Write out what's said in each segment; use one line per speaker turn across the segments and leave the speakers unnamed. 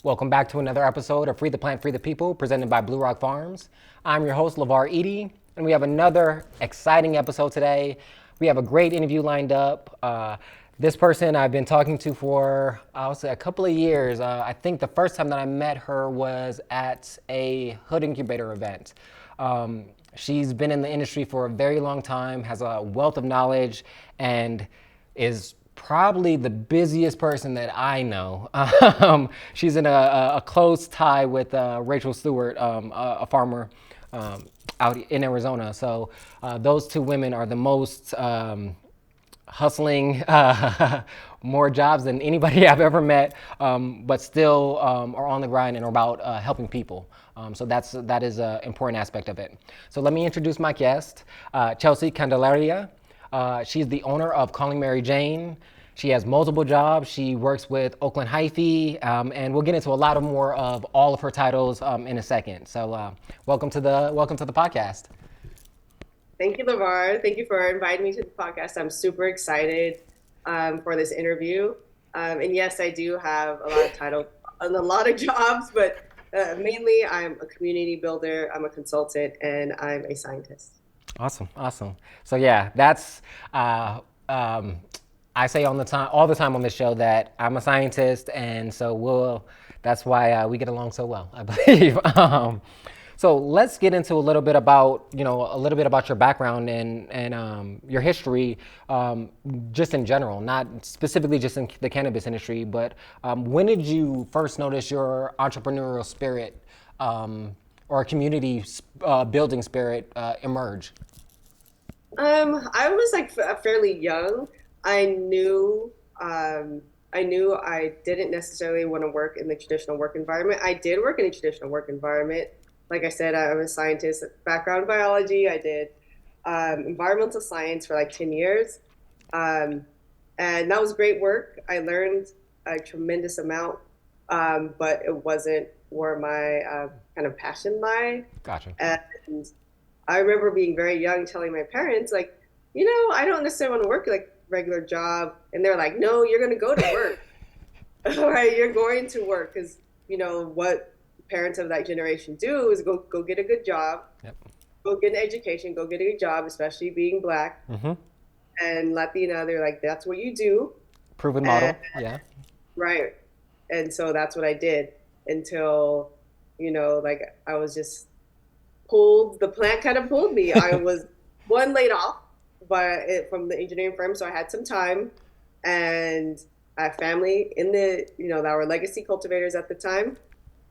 Welcome back to another episode of Free the Plant, Free the People, presented by BluRok Farms. I'm your host, LeVar Edie, and we have another exciting episode today. We have a great interview lined up. This person I've been talking to for, I'll say, a couple of years. I think the first time that I met her was at a Hood Incubator event. She's been in the industry for a very long time, has a wealth of knowledge, and is probably the busiest person that I know. She's in a close tie with Rachel Stewart, a farmer out in Arizona. So those two women are the most hustling, more jobs than anybody I've ever met, but still are on the grind and are about helping people. So that is an important aspect of it. So let me introduce my guest, Chelsea Candelaria. She's the owner of Calling Mary Jane. She has multiple jobs. She works with Oakland Hyphy, and we'll get into a lot of more of all of her titles in a second. So welcome to the podcast.
Thank you, LeVar. Thank you for inviting me to the podcast. I'm super excited for this interview. And yes, I do have a lot of titles and a lot of jobs, but mainly I'm a community builder, I'm a consultant, and I'm a scientist.
Awesome. So yeah, that's I say all the time on this show that I'm a scientist, and so that's why we get along so well, I believe. So let's get into a little bit about your background and your history, just in general, not specifically just in the cannabis industry, but when did you first notice your entrepreneurial spirit or community building spirit emerge?
I was like fairly young. I knew I didn't necessarily want to work in the traditional work environment. I did work in a traditional work environment. Like I said, I'm a scientist, background in biology. I did environmental science for like 10 years. And that was great work. I learned a tremendous amount, but it wasn't where my kind of passion lie.
Gotcha.
And I remember being very young, telling my parents, like, I don't necessarily want to work like regular job. And they're like, no, you're going to go to work. All right, you're going to work because, what parents of that generation do is go get a good job,
Yep.
go get an education, go get a good job, especially being Black and Latina. They're like, that's what you do.
Proven model. Yeah.
Right. And so that's what I did until, like I was just the plant kind of pulled me. I was laid off from the engineering firm. So I had some time and I had family in that were legacy cultivators at the time.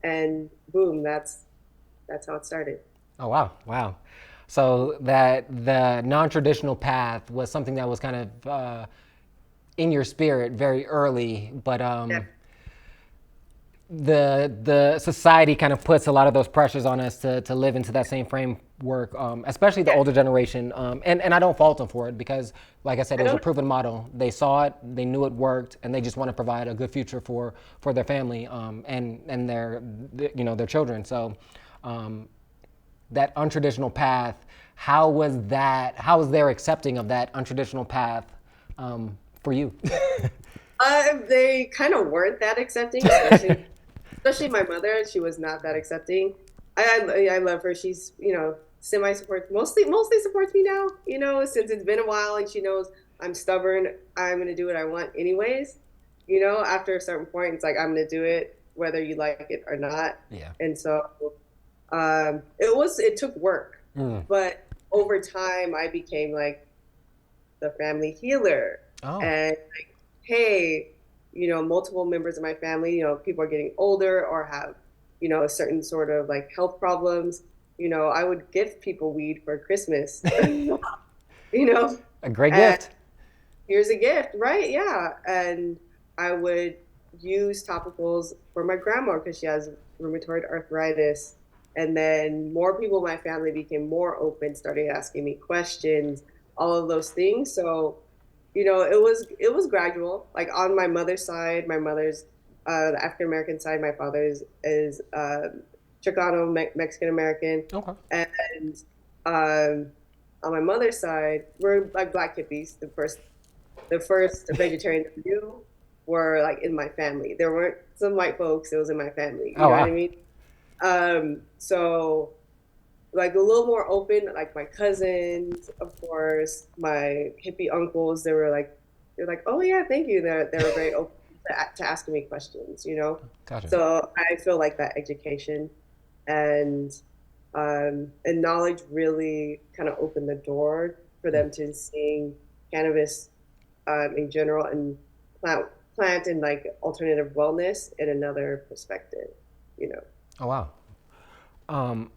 And boom, that's how it started.
Oh, wow. So that the non-traditional path was something that was kind of in your spirit very early, but
Yeah.
the society kind of puts a lot of those pressures on us to live into that same framework, especially the older generation. And I don't fault them for it because, like I said, it was a proven model. They saw it, they knew it worked, and they just want to provide a good future for their family and their children. So that untraditional path, how was their accepting of that untraditional path for you?
They kind of weren't that accepting, especially my mother. She was not that accepting. I love her. She's semi supports mostly supports me now. Since it's been a while and she knows I'm stubborn. I'm gonna do what I want anyways. After a certain point, it's like I'm gonna do it whether you like it or not.
Yeah.
And so it took work, but over time I became like the family healer.
Oh.
And like, hey, multiple members of my family, people are getting older or have, a certain sort of like health problems. I would gift people weed for Christmas.
A great gift.
Here's a gift, right? Yeah. And I would use topicals for my grandma because she has rheumatoid arthritis. And then more people in my family became more open, started asking me questions, all of those things. So, it was gradual. Like on my mother's side, my mother's the African American side, my father's is Chicano, Mexican American.
Okay.
And on my mother's side, we're like Black hippies, the first vegetarian that we knew. were like in my family. There weren't some white folks, it was in my family. You
Oh
know what I
wow.
mean? So like a little more open, like my cousins, of course, my hippie uncles, they're like, oh yeah, thank you. They were very open to asking me questions, you know?
Gotcha.
So I feel like that education and knowledge really kind of opened the door for
Hmm.
them to seeing cannabis in general and plant plant and like alternative wellness in another perspective, you know.
Oh wow. Um,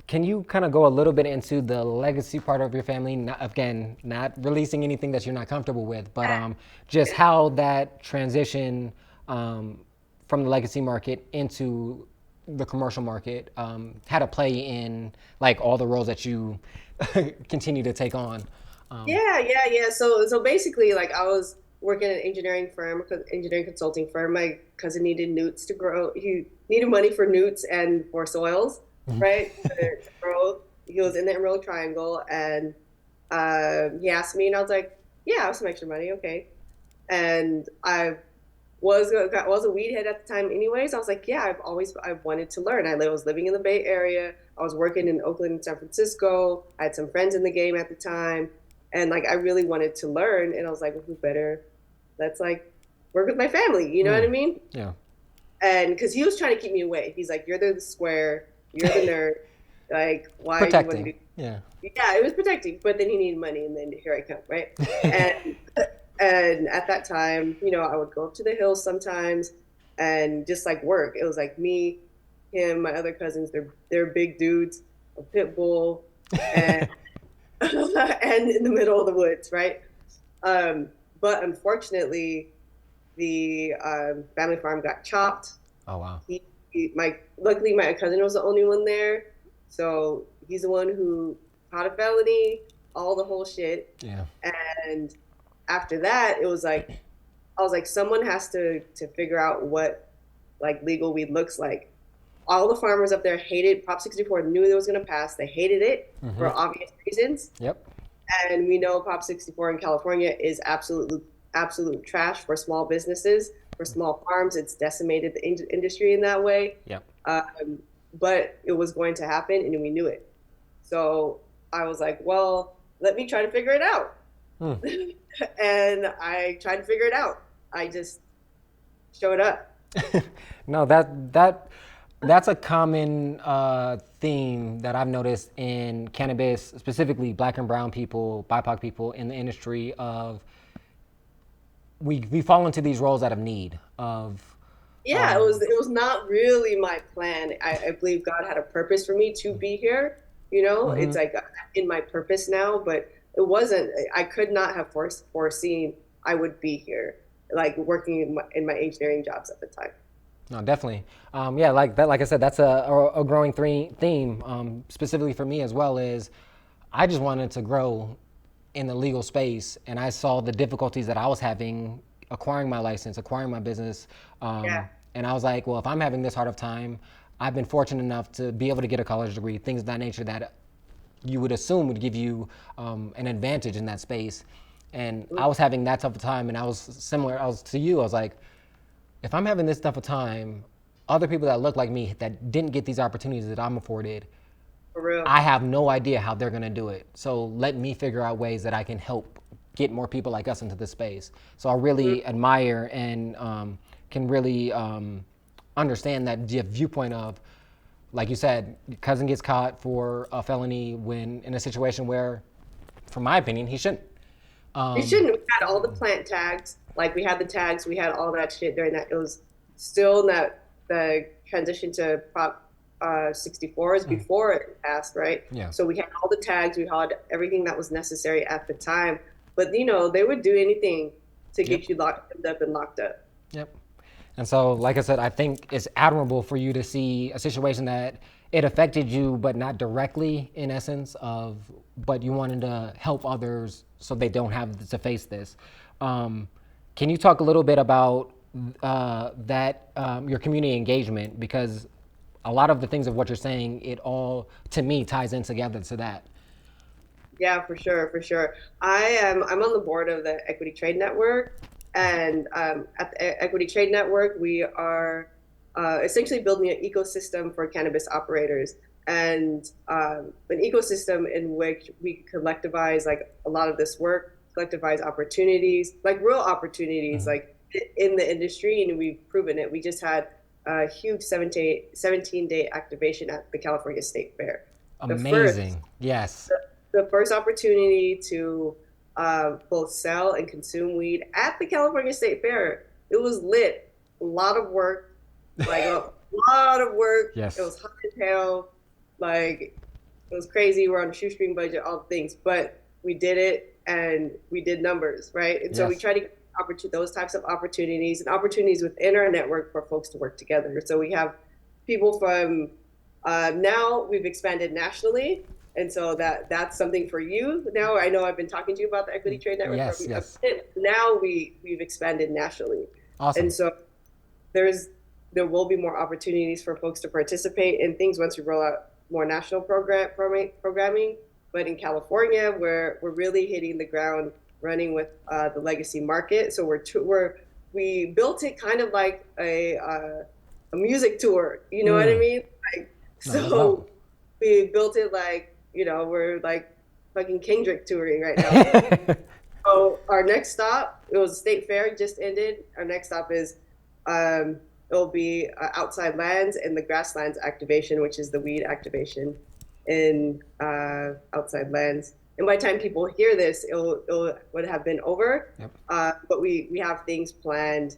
can you kind of go a little bit into the legacy part of your family? Not, again, not releasing anything that you're not comfortable with, but just how that transition from the legacy market into the commercial market had a play in like all the roles that you continue to take on. Um,
Yeah. So basically, like I was working at an engineering firm, engineering consulting firm. My cousin needed newts to grow. He needed money for newts and for soils, right? To grow. He was in the Emerald Triangle, and he asked me, and I was like, "Yeah, I have some extra money, okay." And was a weed head at the time, anyways. I was like, "Yeah, I've wanted to learn." I was living in the Bay Area. I was working in Oakland and San Francisco. I had some friends in the game at the time. And like I really wanted to learn. And I was like, well, who better? Let's like work with my family. You know what I mean?
yeah.
And because he was trying to keep me away. He's like, you're the square, you're the nerd. Like, why do you want to
Protecting.
do?
Yeah.
Yeah, it was protecting, but then he needed money, and then here I come, right? And and at that time, you know, I would go up to the hills sometimes and just like work. It was like me, him, my other cousins. They're big dudes, a pit bull, and and in the middle of the woods, right? But unfortunately, the family farm got chopped.
Oh wow.
My luckily my cousin was the only one there, so he's the one who caught a felony, all the whole shit.
Yeah.
And after that, it was like I was like, someone has to figure out what like legal weed looks like. All the farmers up there hated Prop 64, knew it was going to pass. They hated it
Mm-hmm.
for obvious reasons.
Yep.
And we know Prop 64 in California is absolute trash for small businesses, for small farms. It's decimated the industry in that way.
Yep.
But it was going to happen, and we knew it. So I was like, well, let me try to figure it out.
Hmm.
And I tried to figure it out. I just showed up.
No, that's a common theme that I've noticed in cannabis, specifically Black and Brown people, BIPOC people in the industry. Of we fall into these roles out of need. Of
Yeah, it was not really my plan. I believe God had a purpose for me to be here. You know,
mm-hmm.
it's like in my purpose now, but it wasn't. I could not have foreseen I would be here, like working in my engineering jobs at the time.
No, definitely. Yeah, like that. Like I said, that's a growing theme, specifically for me as well. Is I just wanted to grow in the legal space, and I saw the difficulties that I was having acquiring my license, acquiring my business,
Yeah.
and I was like, well, if I'm having this hard of time, I've been fortunate enough to be able to get a college degree, things of that nature that you would assume would give you an advantage in that space. And I was having that tough of time, and I was similar. I was to you. I was like, if I'm having this tough of time, other people that look like me that didn't get these opportunities that I'm afforded,
For real.
I have no idea how they're gonna do it. So let me figure out ways that I can help get more people like us into this space. So I really admire and can really understand that viewpoint of, like you said, your cousin gets caught for a felony when in a situation where, from my opinion, he shouldn't.
You shouldn't have had all the plant tags. Like we had the tags, we had all that shit during that. It was still that the transition to Prop 64 is before it passed, right?
Yeah.
So we had all the tags, we had everything that was necessary at the time. But you know, they would do anything to
Yep.
get you locked up and locked up.
Yep. And so, like I said, I think it's admirable for you to see a situation that it affected you, but not directly in essence of, but you wanted to help others so they don't have to face this. Can you talk a little bit about your community engagement? Because a lot of the things of what you're saying, it all, to me, ties in together to that.
Yeah, for sure, for sure. I'm on the board of the Equity Trade Network. And at the Equity Trade Network, we are essentially building an ecosystem for cannabis operators, and an ecosystem in which we collectivize like a lot of this work, collectivize opportunities, like real opportunities,
Mhm.
like in the industry, and we've proven it. We just had a huge 17-day activation at the California State Fair. The first,
Amazing. Yes.
the first opportunity to both sell and consume weed at the California State Fair. It was lit. A lot of work, like a lot of work. It
Yes.
was hot as hell. Like it was crazy. We're on a shoestring budget, all the things, but we did it and we did numbers, right? And so we
Yes.
try to get those types of opportunities and opportunities within our network for folks to work together. So we have people from now we've expanded nationally, and so that's something for you. Now I know I've been talking to you about the Equity Trade Network for
Yes.
a
Yes.
bit. Now we've expanded nationally, and
Awesome.
so there's there will be more opportunities for folks to participate in things once we roll out more national programming. But in California, we're really hitting the ground running with the legacy market. So we built it kind of like a music tour. You know what I
Mm.
mean? Like,
No, that's dope.
so we built it like we're like fucking Kendrick touring right now. So our next stop, it was State Fair just ended. Our next stop is it'll be Outside Lands and the Grasslands activation, which is the weed activation in Outside Lands. And by the time people hear this, it would have been over.
Yep.
But we have things planned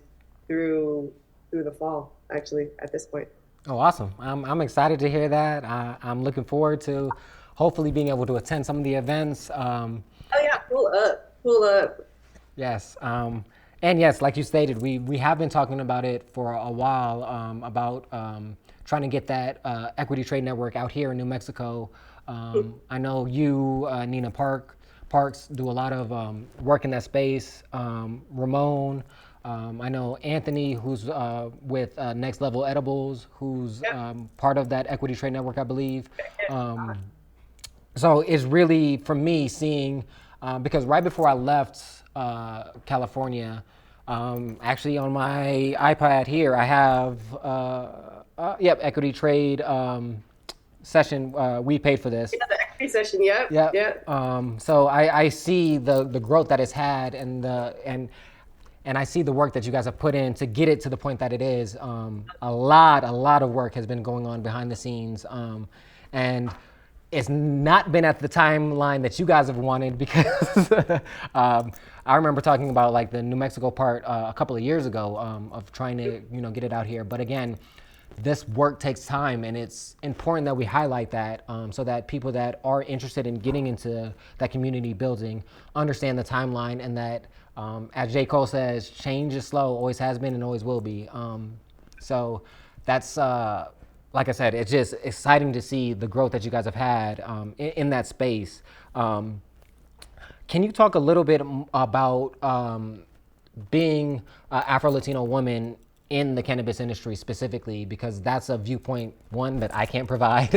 through the fall, actually, at this point.
Oh, awesome. I'm excited to hear that. I'm looking forward to hopefully being able to attend some of the events.
Oh yeah, pull up.
Yes. And yes, like you stated, we have been talking about it for a while, about trying to get that equity trade network out here in New Mexico. I know you, Nina Parks, do a lot of work in that space. Ramon, I know Anthony, who's with Next Level Edibles, who's
Yep.
part of that equity trade network, I believe. Um, so it's really for me seeing, because right before I left California, actually on my iPad here I have yep, equity trade session. We paid for this.
Yeah, the equity session. Yep.
Yeah.
Yep.
So I see the growth that it's had, and I see the work that you guys have put in to get it to the point that it is. A lot of work has been going on behind the scenes, and it's not been at the timeline that you guys have wanted, because I remember talking about like the New Mexico part a couple of years ago, of trying to get it out here. But again, this work takes time, and it's important that we highlight that, so that people that are interested in getting into that community building understand the timeline, and that, as J. Cole says, change is slow, always has been and always will be. So that's, like I said, it's just exciting to see the growth that you guys have had in that space. Can you talk a little bit about being an Afro-Latino woman in the cannabis industry specifically, because that's a viewpoint, one, that I can't provide,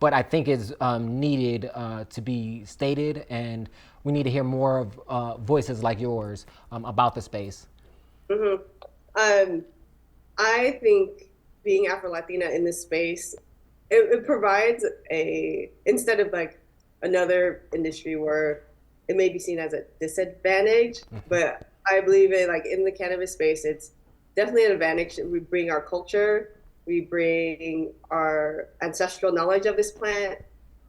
but I think is needed to be stated, and we need to hear more of voices like yours about the space.
Hmm. Um, I think being Afro-Latina in this space, it provides instead of like another industry where it may be seen as a disadvantage, but I believe it like in the cannabis space, it's definitely an advantage. We bring our culture, we bring our ancestral knowledge of this plant,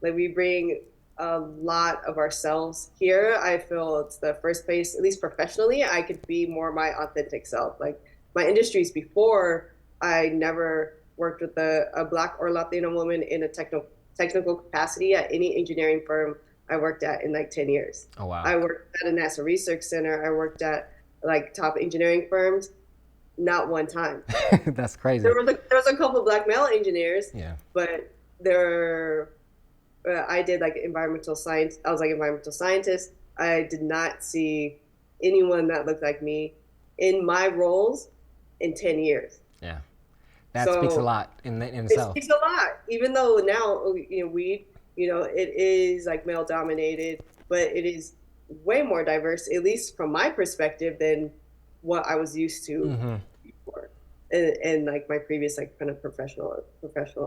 like we bring a lot of ourselves here. I feel it's the first place, at least professionally, I could be more my authentic self. Like my industries before, I never worked with a Black or Latino woman in a technical capacity at any engineering firm I worked at in like 10 years.
Oh, wow.
I worked at a NASA research center. I worked at like top engineering firms. Not one time.
That's crazy.
There was a couple of Black male engineers,
Yeah.
but I did like environmental science. I was like environmental scientist. I did not see anyone that looked like me in my roles in 10 years.
Yeah. That speaks a lot in
It
itself.
speaks a lot, even though now, weed, it is like male dominated, but it is way more diverse, at least from my perspective, than what I was used to
Mm-hmm.
before in like my previous like kind of professional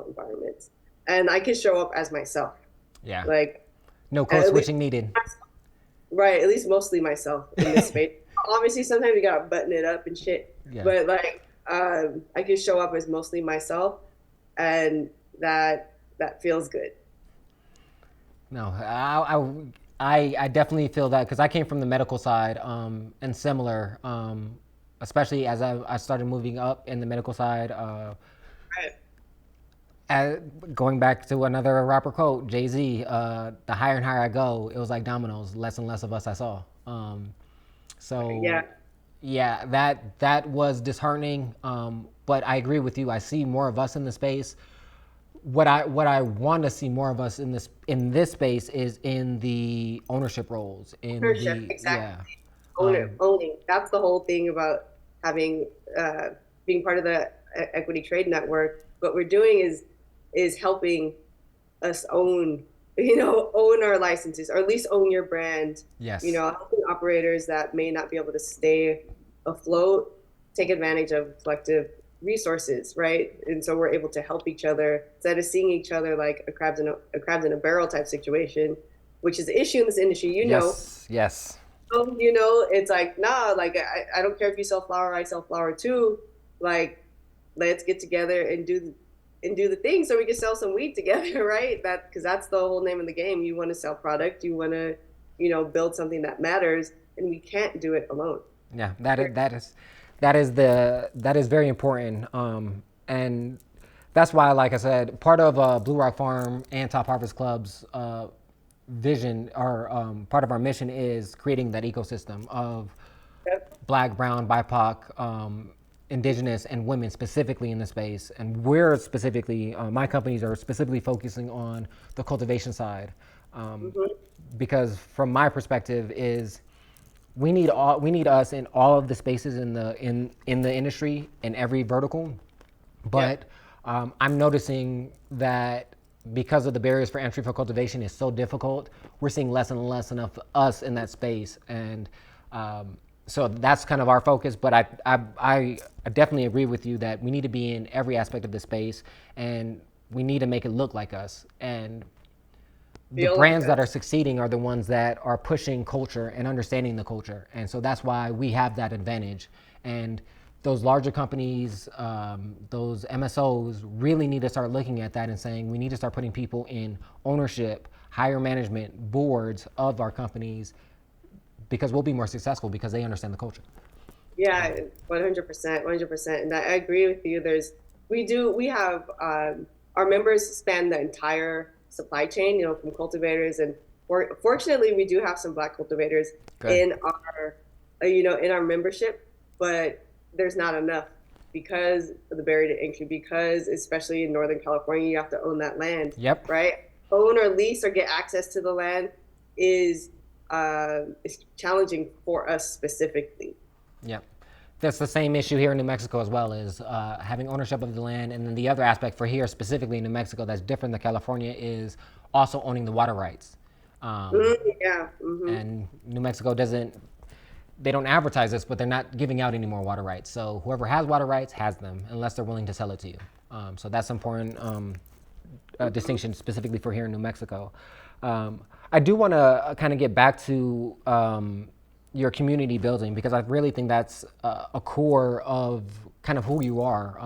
environments. And I can show up as myself,
Yeah.
like
No code
at least
switching needed.
right, at least mostly myself in this space. Obviously, sometimes you gotta button it up and shit,
Yeah.
but like I can show up as mostly myself, and that feels good.
No, I definitely feel that because I came from the medical side, and similar, especially as I started moving up in the medical side.
Right.
Going back to another rapper quote, Jay Z, the higher and higher I go, it was like dominoes, less and less of us I saw.
Yeah.
So, yeah, that was disheartening. But I agree with you. I see more of us in the space. What I want to see more of us in this space is in the ownership roles. In
Ownership,
the
exactly.
yeah,
Owning. That's the whole thing about having being part of the equity trade network. What we're doing is helping us own, own our licenses, or at least own your brand.
yes,
Helping operators that may not be able to stay afloat take advantage of collective resources, right? And so we're able to help each other instead of seeing each other like a crabs in a barrel type situation, which is the issue in this industry.
yes, yes.
It's like, nah, like I don't care if you sell flower, I sell flower too. Like, let's get together and do the thing so we can sell some weed together, right? Because that's the whole name of the game. You want to sell product, you want to, build something that matters, and we can't do it alone.
Yeah, that is very important. And that's why, like I said, part of BluRok Farm and Top Harvest Club's vision, or part of our mission, is creating that ecosystem of
Yep.
Black, Brown, BIPOC, Indigenous, and women specifically in the space. And we're specifically, my companies are specifically focusing on the cultivation side, um,
Hmm.
because from my perspective is we need us in all of the spaces in the industry in every vertical, but
Yep.
I'm noticing that because of the barriers for entry for cultivation is so difficult, we're seeing less and less of us in that space, and so that's kind of our focus. But I definitely agree with you that we need to be in every aspect of the space, and we need to make it look like us. And the
Feel like
brands that
us.
are succeeding are the ones that are pushing culture and understanding the culture, and so that's why we have that advantage. And those larger companies, those MSOs, really need to start looking at that and saying we need to start putting people in ownership, higher management, boards of our companies, because we'll be more successful because they understand the culture.
Yeah, 100%, 100%. And I agree with you. We have, our members span the entire supply chain, from cultivators. And fortunately, we do have some Black cultivators
Good.
in our membership, but there's not enough because of the barrier to entry, because especially in Northern California, you have to own that land,
Yep.
right? Own or lease or get access to the land is, is challenging for us specifically.
Yep. That's the same issue here in New Mexico as well, is having ownership of the land. And then the other aspect for here, specifically in New Mexico, that's different than California, is also owning the water rights. Um,
Yeah. Hmm.
and New Mexico doesn't, they don't advertise this, but they're not giving out any more water rights. So whoever has water rights has them, unless they're willing to sell it to you. So that's important distinction specifically for here in New Mexico. I do want to kind of get back to your community building, because I really think that's a core of kind of who you are,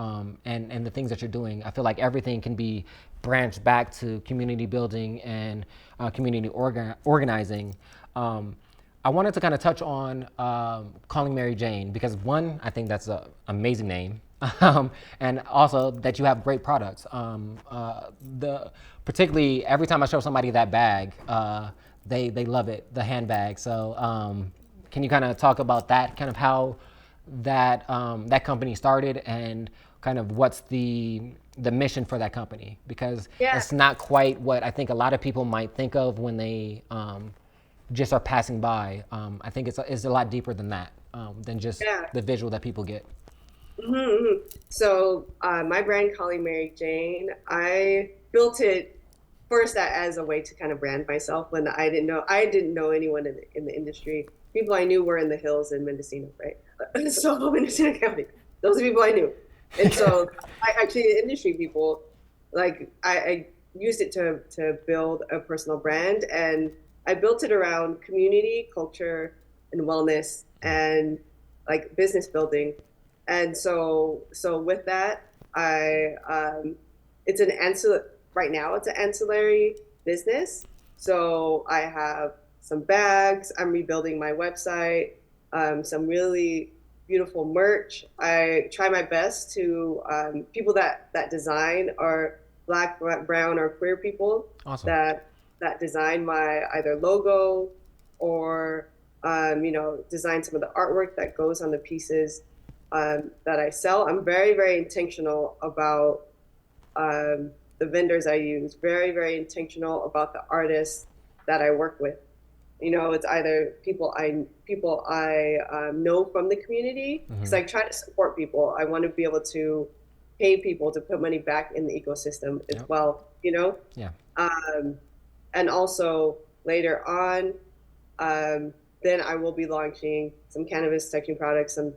and the things that you're doing. I feel like everything can be branched back to community building and community organizing. I wanted to kind of touch on Calling Mary Jane, because one, I think that's an amazing name, and also that you have great products. Particularly every time I show somebody that bag, they love it, the handbag. So can you kind of talk about that, kind of how that company started, and kind of what's the mission for that company? Because
Yeah.
it's not quite what I think a lot of people might think of when they just are passing by. I think it's a lot deeper than that, than just
Yeah.
the visual that people get.
So my brand, Calling Mary Jane, I built it first that as a way to kind of brand myself when I didn't know anyone in the industry. People I knew were in the hills in Mendocino, right? So Mendocino County, those are people I knew. And so I actually industry people, like I used it to build a personal brand, and I built it around community, culture, and wellness, and like business building. And so with that, I it's an ancillary right now. It's an ancillary business. So I have some bags. I'm rebuilding my website. Some really beautiful merch. I try my best to people that design are Black, brown, or queer people.
Awesome.
That design my either logo or design some of the artwork that goes on the pieces that I sell. I'm very, very intentional about the vendors I use, very, very intentional about the artists that I work with. It's either people I know from the community, because I try to support people. I want to be able to pay people to put money back in the ecosystem as well,
Yeah.
And also later on, then I will be launching some cannabis touching products, and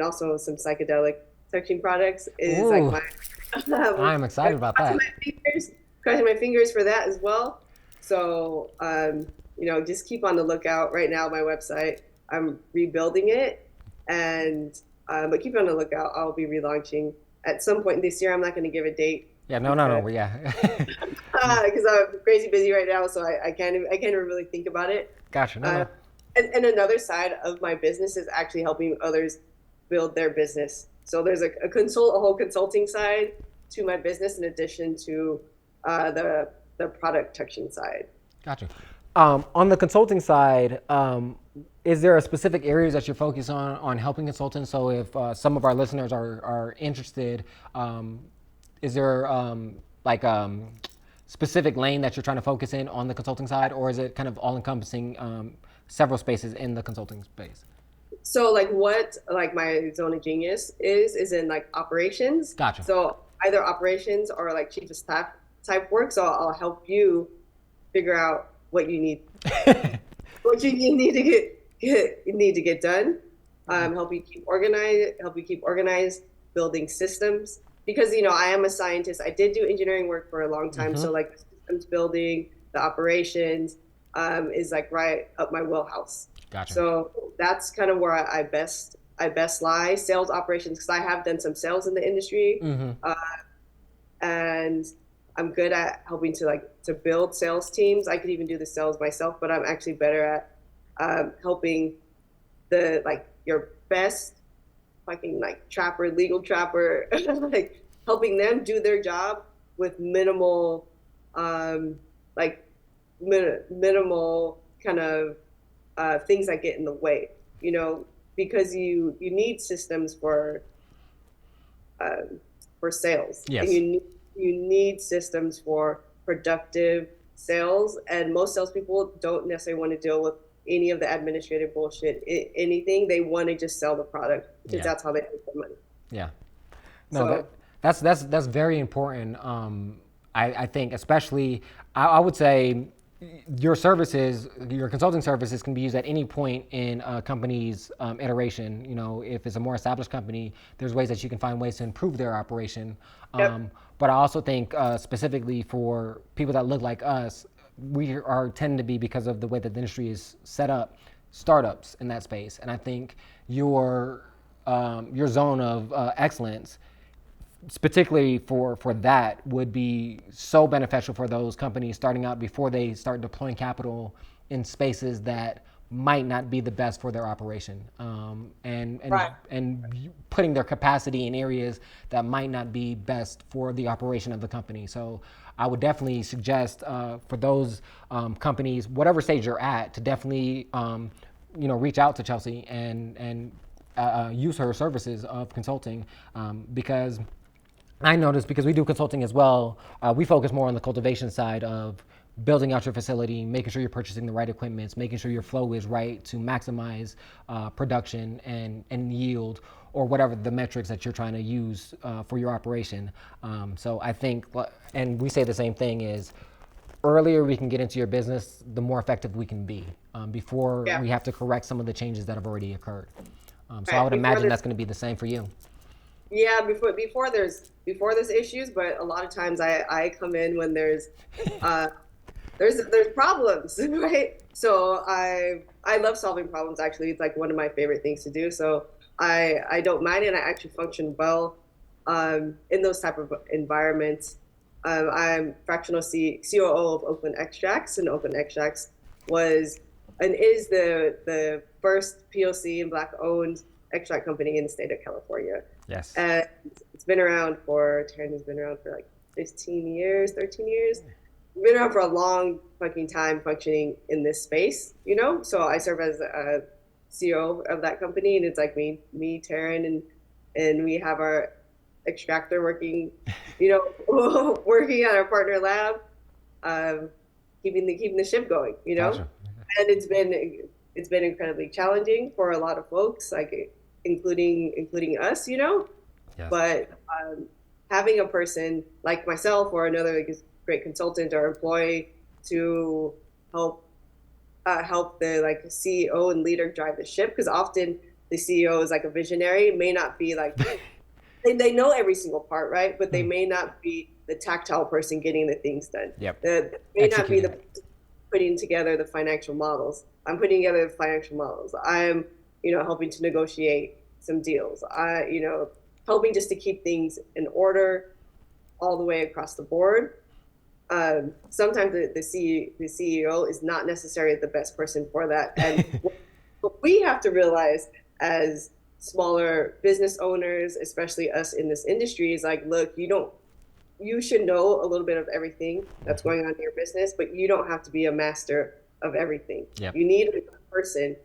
also some psychedelic touching products. Is
Ooh.
like
I'm excited about that.
Crossing my fingers for that as well. So, just keep on the lookout. Right now, my website, I'm rebuilding it, and but keep on the lookout. I'll be relaunching at some point this year. I'm not going to give a date.
Yeah, no, yeah.
Because I'm crazy busy right now, so I can't even really think about it.
Gotcha. No.
And another side of my business is actually helping others build their business. So there's a whole consulting side to my business in addition to the product touching side.
Gotcha. On the consulting side, is there a specific areas that you focus on helping consultants? So if some of our listeners are interested, is there specific lane that you're trying to focus in on the consulting side, or is it kind of all encompassing several spaces in the consulting space?
So what my zone of genius is in like operations.
Gotcha.
So either operations or like chief of staff type work. So I'll help you figure out what you need, what you need to get done. Help you keep organized, building systems. Because I am a scientist. I did do engineering work for a long time. So like the systems building, the operations is like right up my wheelhouse.
Gotcha.
So that's kind of where I best lie. Sales operations, because I have done some sales in the industry, and I'm good at helping to build sales teams. I could even do the sales myself, but I'm actually better at helping your best fucking legal trapper, helping them do their job with minimal kind of things that get in the way, because you need systems for sales.
Yes.
And you need systems for productive sales, and most salespeople don't necessarily want to deal with any of the administrative bullshit. Anything, they want to just sell the product because that's how they make their money. Yeah.
No, so, that's very important. I think, especially, I would say your services, your consulting services can be used at any point in a company's iteration. If it's a more established company, there's ways that you can find ways to improve their operation. But I also think specifically for people that look like us, we tend to be, because of the way that the industry is set up, startups in that space. And I think your zone of excellence, particularly for that, would be so beneficial for those companies starting out before they start deploying capital in spaces that might not be the best for their operation, and putting their capacity in areas that might not be best for the operation of the company. So I would definitely suggest for those companies, whatever stage you're at, to definitely reach out to Chelsea and use her services of consulting, because I noticed, because we do consulting as well, we focus more on the cultivation side of building out your facility, making sure you're purchasing the right equipment, making sure your flow is right to maximize production and yield, or whatever the metrics that you're trying to use for your operation. So I think, and we say the same thing, is earlier we can get into your business, the more effective we can be before
Yeah.
we have to correct some of the changes that have already occurred. So I
Right.
would imagine that's going to be the same for you.
Yeah, before there's issues, but a lot of times I come in when uh there's problems, right? So I love solving problems actually. It's like one of my favorite things to do. So I don't mind it, and I actually function well in those type of environments. I'm fractional COO of Oakland Extracts, and Oakland Extracts was and is the first POC and Black owned extract company in the state of California.
Yes.
And it's been around for Taryn's been around for like 15 years, 13 years. We've been around for a long fucking time functioning in this space, you know? So I serve as a CEO of that company, and it's like me, Taryn, and we have our extractor working, you know, working at our partner lab, um, keeping the ship going, you know?
Gotcha.
And it's been incredibly challenging for a lot of folks, like including us, you know.
Yes.
But having a person like myself or another like, great consultant or employee to help the like CEO and leader drive the ship, because often the CEO is like a visionary, may not be like they know every single part, right? But they may not be the tactile person getting the things done.
Yep.
They may not be
Executing.
the putting together the financial models. I'm putting together the financial models. I'm, you know, helping to negotiate some deals. You know, helping just to keep things in order all the way across the board. Sometimes the CEO is not necessarily the best person for that. And what we have to realize as smaller business owners, especially us in this industry, is like, look, you should know a little bit of everything that's going on in your business, but you don't have to be a master of everything.
Yep.
You need a person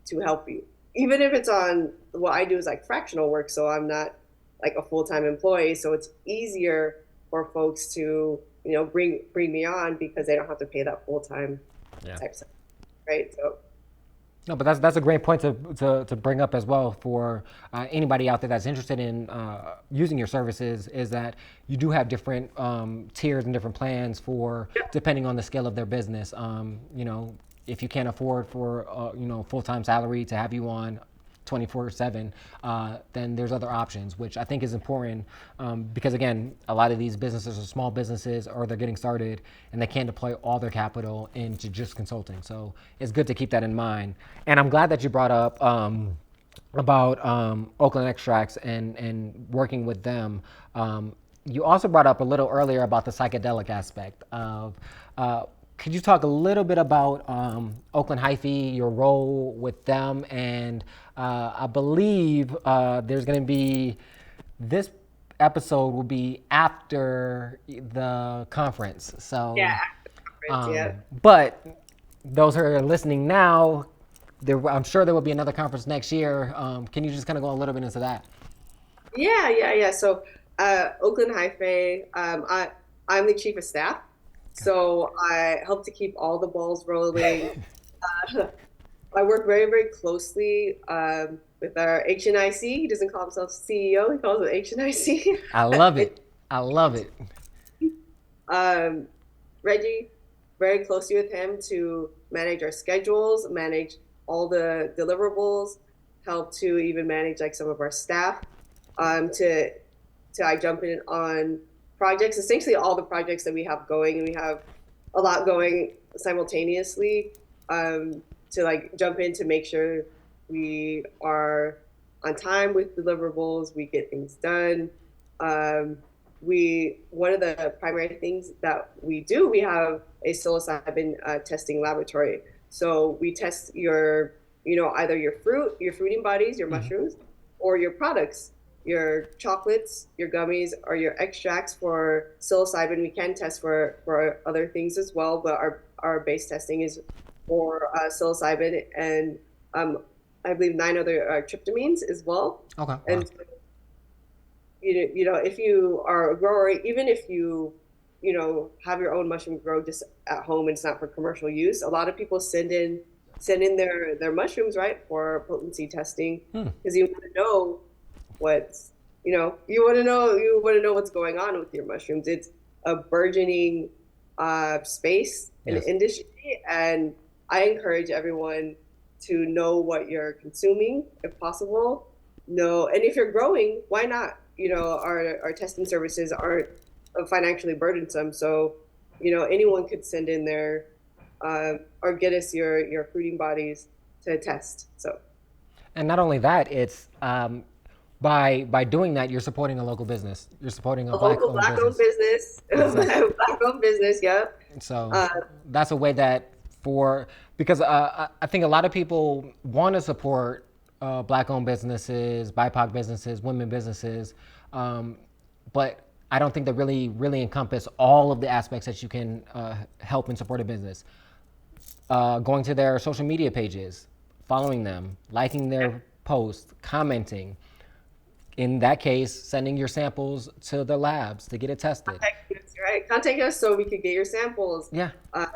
to help you. Even if it's on what I do is like fractional work, so I'm not like a full-time employee, so it's easier for folks to, you know, bring me on because they don't have to pay that full-time type stuff, right? So
No, but that's a great point to bring up as well for anybody out there that's interested in using your services, is that you do have different tiers and different plans for depending on the scale of their business. You know, if you can't afford for you know, full-time salary to have you on 24/7, then there's other options, which I think is important because again, a lot of these businesses are small businesses or they're getting started and they can't deploy all their capital into just consulting. So it's good to keep that in mind. And I'm glad that you brought up about Oakland Extracts and working with them. You also brought up a little earlier about the psychedelic aspect of could you talk a little bit about Oakland Hyphy, your role with them, and I believe there's going to be, this episode will be after the conference. So,
yeah,
but those who are listening now, I'm sure there will be another conference next year. Can you just kind of go a little bit into that?
yeah. So Oakland Hyphy, I'm the chief of staff. So I help to keep all the balls rolling. I work very, very closely with our HNIC. He doesn't call himself CEO, he calls it HNIC.
I love it. I love it.
Reggie, very closely with him to manage our schedules, manage all the deliverables, help to even manage like some of our staff. To I jump in on projects, essentially all the projects that we have going, and we have a lot going simultaneously, to like jump in to make sure we are on time with deliverables, we get things done. One of the primary things that we do, we have a psilocybin testing laboratory. So we test your, you know, either your fruiting bodies, your mushrooms, or your products, your chocolates, your gummies, or your extracts for psilocybin. We can test for other things as well, but our base testing is for psilocybin and I believe 9 other tryptamines as well.
Okay.
And you know, if you are a grower, even if you have your own mushroom grow just at home and it's not for commercial use, a lot of people send in their mushrooms, right, for potency testing, because you want to know you want to know what's going on with your mushrooms. It's a burgeoning space in the
Yes.
industry, and I encourage everyone to know what you're consuming if possible. Know, and if you're growing, why not? Our testing services aren't financially burdensome, so anyone could send in their or get us your fruiting bodies to test. So
And not only that, it's by doing that, you're supporting a local business. You're supporting a
a local
black-owned
black-owned
business.
business,
Exactly.
black-owned business. Yeah.
So
Uh,
that's a way that because I think a lot of people want to support black-owned businesses, BIPOC businesses, women businesses, but I don't think they really encompass all of the aspects that you can help and support a business. Going to their social media pages, following them, liking their posts, commenting. In that case, sending your samples to the labs to get it tested.
contact us, right? Contact us so we could get your samples.
Yeah.
Uh,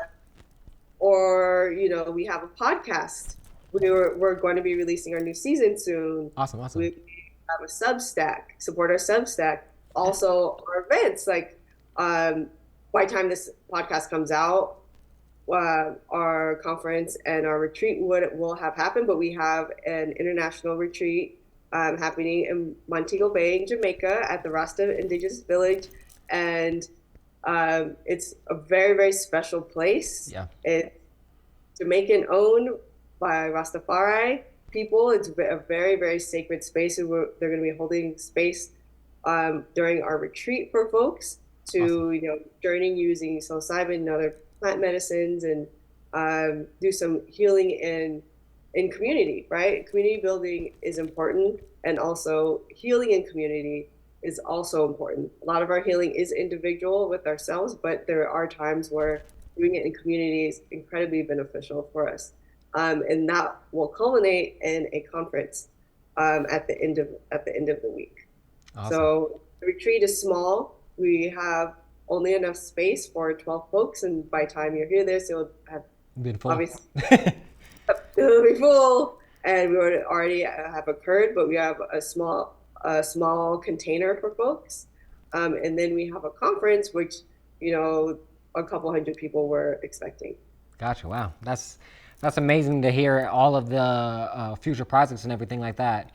or we have a podcast. We're going to be releasing our new season soon.
Awesome. Awesome.
We have a Substack. Support our Substack.
Yeah.
Also, our events. Like by the time this podcast comes out, our conference and our retreat will have happened. But we have an international retreat happening in Montego Bay, in Jamaica, at the Rasta Indigenous Village, and it's a very, very special place.
Yeah.
It's Jamaican owned by Rastafari people. It's a very, very sacred space, and they're going to be holding space during our retreat for folks to
Awesome.
journey using psilocybin and other plant medicines, and do some healing in community. Right, community building is important, and also healing in community is also important. A lot of our healing is individual with ourselves, but there are times where doing it in community is incredibly beneficial for us. And that will culminate in a conference at the end of the week.
Awesome.
So the retreat is small. We have only enough space for 12 folks, and by the time you hear this, it'll have
Beautiful.
obviously it'll be full, and we already have occurred, but we have a small container for folks. And then we have a conference, which, a couple hundred people were expecting.
Gotcha. Wow. That's amazing to hear all of the future projects and everything like that.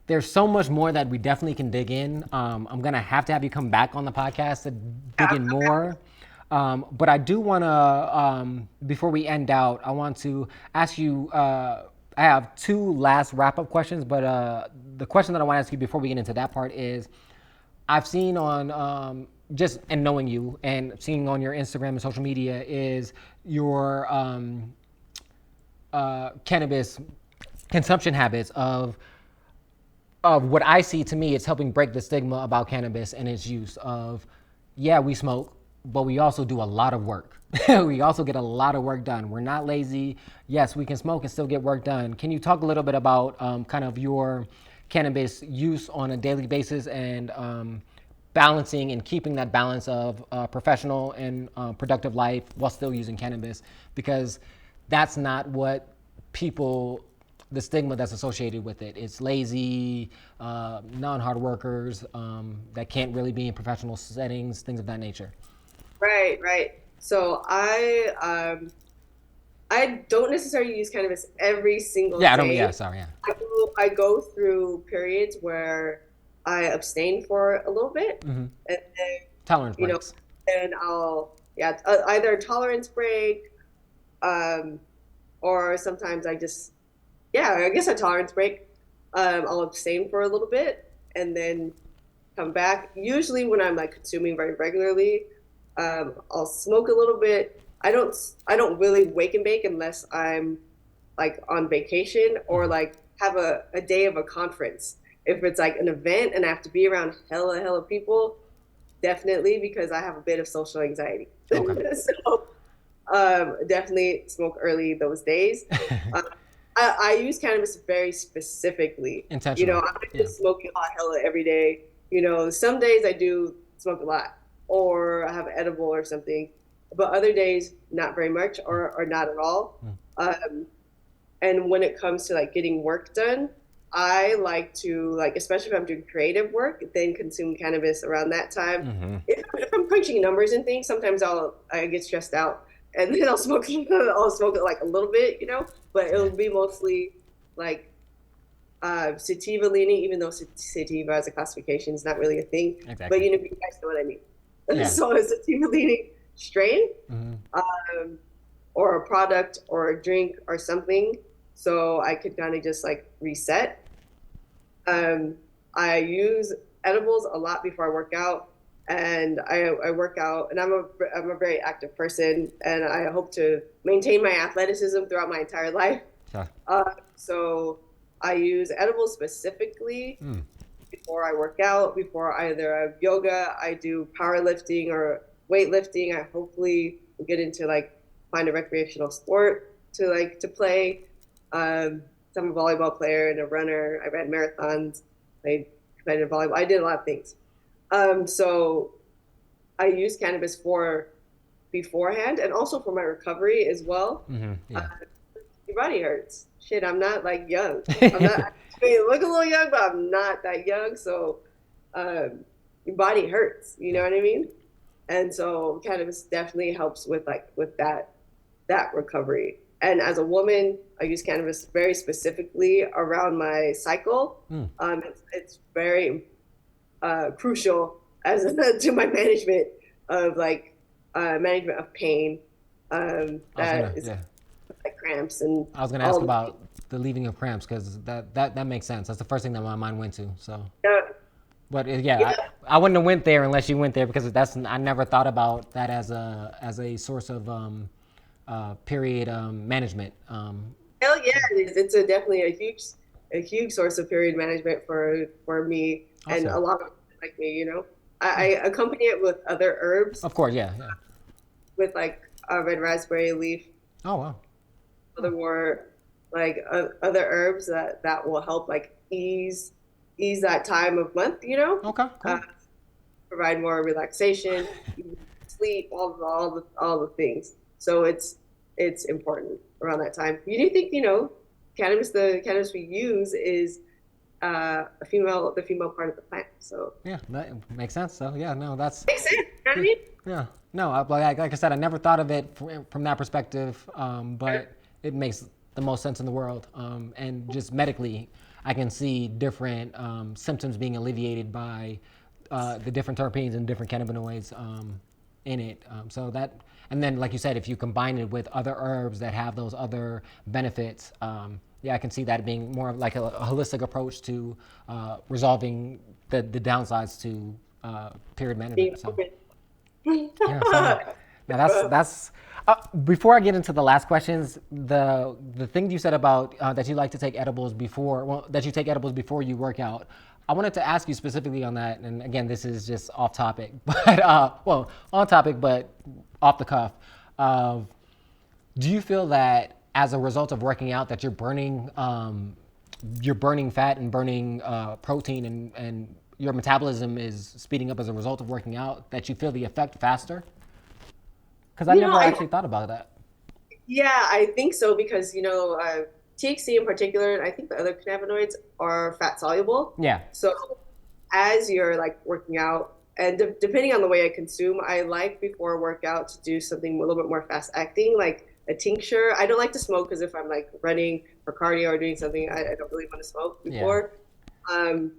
There's so much more that we definitely can dig in. I'm gonna have you come back on the podcast to dig in more. But I do want to, before we end out, I want to ask you. I have two last wrap-up questions, but the question that I want to ask you before we get into that part is, I've seen on just and knowing you and seeing on your Instagram and social media is your cannabis consumption habits of what I see. To me, it's helping break the stigma about cannabis and its use of, yeah, we smoke, but we also do a lot of work. We also get a lot of work done. We're not lazy. Yes, we can smoke and still get work done. Can you talk a little bit about kind of your cannabis use on a daily basis and balancing and keeping that balance of professional and productive life while still using cannabis? Because that's not what people, the stigma that's associated with it. It's lazy, non-hard workers that can't really be in professional settings, things of that nature.
Right, right. So I don't necessarily use cannabis every single
Yeah, I don't.
day.
Yeah, sorry. Yeah,
I go through periods where I abstain for a little bit, and then
tolerance
you know,
breaks.
and I'll yeah either a tolerance break, um, or sometimes I guess a tolerance break. I'll abstain for a little bit and then come back. Usually when I'm like consuming very regularly, I'll smoke a little bit. I don't really wake and bake unless I'm like on vacation or like have a day of a conference. If it's like an event and I have to be around hella people, definitely, because I have a bit of social anxiety.
Okay.
So definitely smoke early those days. Uh, I use cannabis very specifically.
Intentional.
I'm not
Yeah.
just smoking hot hella every day. Some days I do smoke a lot or I have edible or something, but other days not very much or not at all. Um, and when it comes to like getting work done, I like to like, especially if I'm doing creative work, then consume cannabis around that time.
Mm-hmm.
If I'm crunching numbers and things, sometimes I get stressed out, and then I'll smoke it like a little bit, but
Yeah.
it'll be mostly like sativa leaning, even though sativa as a classification is not really a thing. But
Exactly.
you guys know what I mean.
Yeah.
So a sativa leaning strain,
Mm-hmm.
or a product or a drink or something, so I could kind of just like reset. Um, I use edibles a lot before I work out, and I work out, and I'm a very active person, and I hope to maintain my athleticism throughout my entire life.
Yeah.
So I use edibles specifically
Mm.
before I work out, before either I have yoga, I do powerlifting or weightlifting. I hopefully will get into like find a recreational sport to play. So I'm a volleyball player and a runner. I ran marathons. I played volleyball. I did a lot of things. So I use cannabis for beforehand and also for my recovery as well.
Mm-hmm.
Uh,
Yeah.
your body hurts. Shit, I'm not like young. I'm not. I mean, I look a little young, but I'm not that young. So your body hurts. You know
Yeah.
what I mean? And so cannabis definitely helps with that recovery. And as a woman, I use cannabis very specifically around my cycle.
Mm.
It's very crucial as to my management of management of pain.
I was
That
gonna.
is
Yeah.
like cramps and
I was gonna ask
all the
about the leaving of cramps because that makes sense. That's the first thing that my mind went to. So,
yeah,
but yeah,
yeah.
I wouldn't have went there unless you went there because I never thought about that as a source of period management.
Hell yeah, it is. It's definitely a huge source of period management for me and a
Awesome.
lot of people like me. I accompany it with other herbs,
Of course. Yeah. Yeah.
with like red raspberry leaf,
Oh wow.
other more like other herbs that will help like ease that time of month.
Okay.
Uh,
Cool.
provide more relaxation, sleep, all the things. So it's important around that time. You do think the cannabis we use is the female part of the plant. So
Yeah, that makes sense. So yeah, no, that's
makes sense. You know what I
yeah,
mean?
yeah. No, like I said, I never thought of it from that perspective, but it makes the most sense in the world. And just medically, I can see different symptoms being alleviated by the different terpenes and different cannabinoids in it. So that, and then like you said, if you combine it with other herbs that have those other benefits, yeah, I can see that being more of like a holistic approach to resolving the downsides to period
Being
management. So.
open.
Yeah. So now that's before I get into the last questions, the thing you said about that you like to take edibles before, well, that you take edibles before you work out. I wanted to ask you specifically on that, and again, this is just off topic, but well, on topic, but off the cuff. Uh, do you feel that as a result of working out, that you're burning fat and burning protein, and your metabolism is speeding up as a result of working out, that you feel the effect faster? Because I
You know,
never
I
actually thought about that.
Yeah, I think so because THC in particular, and I think the other cannabinoids are fat soluble.
Yeah.
So as you're like working out, and depending on the way I consume, I like before workout to do something a little bit more fast acting, like a tincture. I don't like to smoke because if I'm like running for cardio or doing something, I don't really want to smoke
Yeah.
before. Um,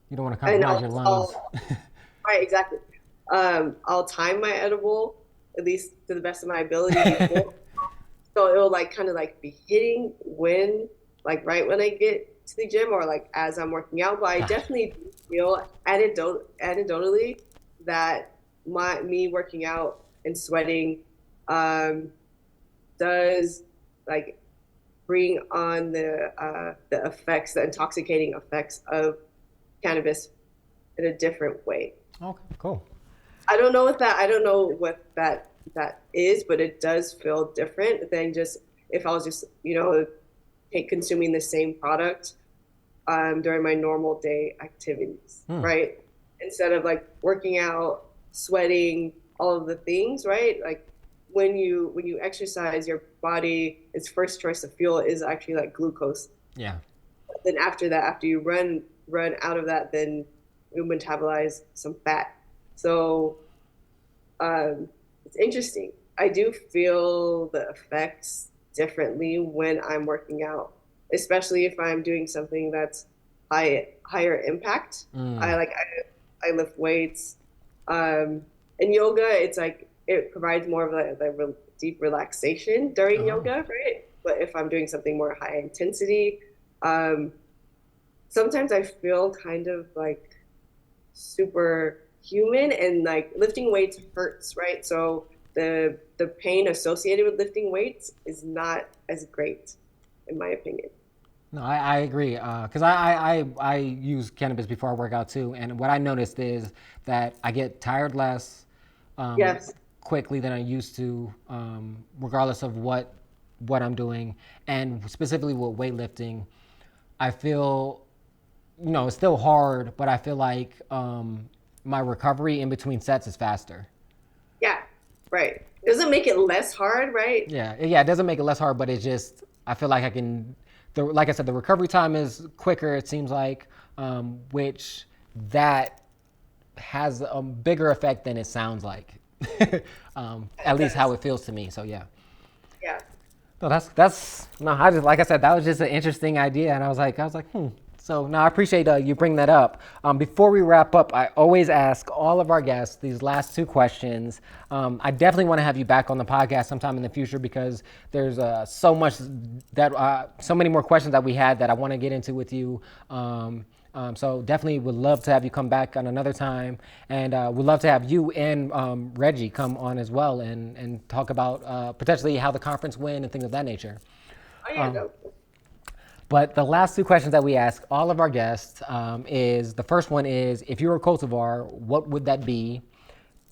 You don't want to
and
compromise your lungs.
right, exactly. I'll time my edible at least to the best of my ability before. So it'll like kind of like be hitting like right when I get to the gym or like as I'm working out. But I
Gotcha.
definitely feel anecdotally that me working out and sweating um, does like bring on the effects, the intoxicating effects of cannabis in a different way.
Okay, cool.
I don't know what that is, but it does feel different than just if I was just, consuming the same product during my normal day activities,
Hmm.
right? Instead of like working out, sweating, all of the things, right? Like when you exercise, your body, its first choice of fuel is actually like glucose.
Yeah.
then after that, after you run out of that, then you metabolize some fat. So it's interesting. I do feel the effects differently when I'm working out, especially if I'm doing something that's higher impact.
Mm.
I lift weights. In yoga, it's like it provides more of a deep relaxation during
Oh.
yoga, right? But if I'm doing something more high intensity, um, sometimes I feel kind of like super human, and like lifting weights hurts, right? So the pain associated with lifting weights is not as great, in my opinion.
No, I agree. Because I use cannabis before I work out too. And what I noticed is that I get tired less um,
Yes.
quickly than I used to, regardless of what I'm doing. And specifically with weightlifting, I feel, it's still hard, but I feel like my recovery in between sets is faster.
Yeah. Right. It doesn't make it less hard, right?
Yeah, it doesn't make it less hard, but it just I feel like I can. Like I said, the recovery time is quicker. It seems like, which that has a bigger effect than it sounds like.
It
At least how
does.
it feels to me. So yeah.
Yeah.
No, that's no. I just like I said, that was just an interesting idea, and I was like. So no, I appreciate you bring that up. Before we wrap up, I always ask all of our guests these last two questions. I definitely want to have you back on the podcast sometime in the future because there's so many more questions that we had that I want to get into with you. So definitely would love to have you come back on another time, and would love to have you and Reggie come on as well and talk about potentially how the conference went and things of that nature.
Oh yeah, no.
But the last two questions that we ask all of our guests is the first one is if you were a cultivar, what would that be,